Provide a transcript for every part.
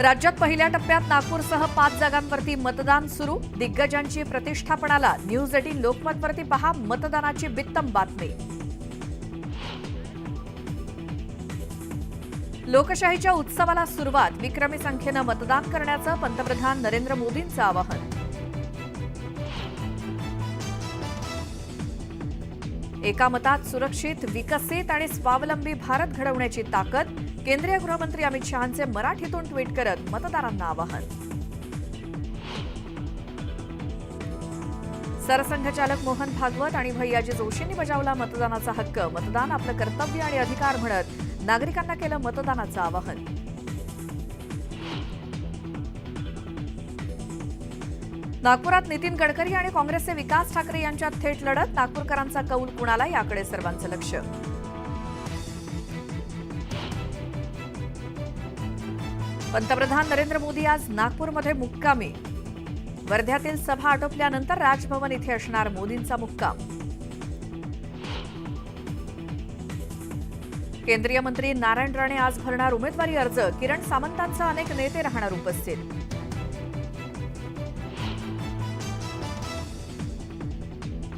राज्यात पहिल्या टप्प्यात नागपूरसह 5 जागांवरती मतदान सुरू। दिग्गजांची प्रतिष्ठापनाला न्यूज 18 लोकमतवरती पहा मतदानाची बित्तम बातमी। लोकशाहीच्या उत्सवाला सुरुवात। विक्रमी संख्येनं मतदान करण्याचं पंतप्रधान नरेंद्र मोदींचं आवाहन। एका मतात सुरक्षित, विकसित आणि स्वावलंबी भारत घडवण्याची ताकद। केंद्रीय गृहमंत्री अमित शहांचे मराठीतून ट्विट करत मतदारांना आवाहन। सरसंघचालक मोहन भागवत आणि भैयाजी जोशींनी बजावला मतदानाचा हक्क। मतदान आपलं कर्तव्य आणि अधिकार म्हणत नागरिकांना केलं मतदानाचं आवाहन। नागपुरात नितीन गडकरी आणि काँग्रेसचे विकास ठाकरे यांच्यात थेट लढत। नागपूरकरांचा कौल कुणाला, याकडे सर्वांचं लक्ष। पंतप्रधान नरेंद्र मोदी आज नागपूरमध्ये मुक्कामी। वर्ध्यातील सभा आटोपल्यानंतर राजभवन इथे असणार मोदींचा मुक्काम। केंद्रीय मंत्री नारायण राणे आज भरणार उमेदवारी अर्ज। किरण सामंतांसह अनेक नेते राहणार उपस्थित।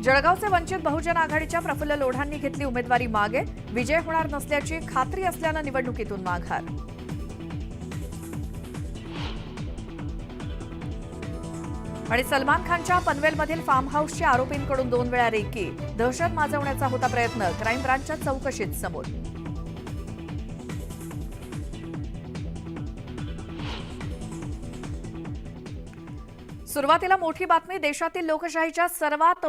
जळगावचे वंचित बहुजन आघाडीच्या प्रफुल्ल लोढांनी घेतली उमेदवारी मागे। विजय होणार नसल्याची खात्री असल्यानं निवडणुकीतून माघार। आणि सलमान खानच्या पनवेलमधील फार्म हाऊसच्या आरोपींकडून 2 वेळा रेकी। दहशत माजवण्याचा होता प्रयत्न, क्राईम ब्रांचच्या चौकशीत समोर। सुरुवातीला मोठी बातमी। देशातील लोकशाहीच्या सर्वात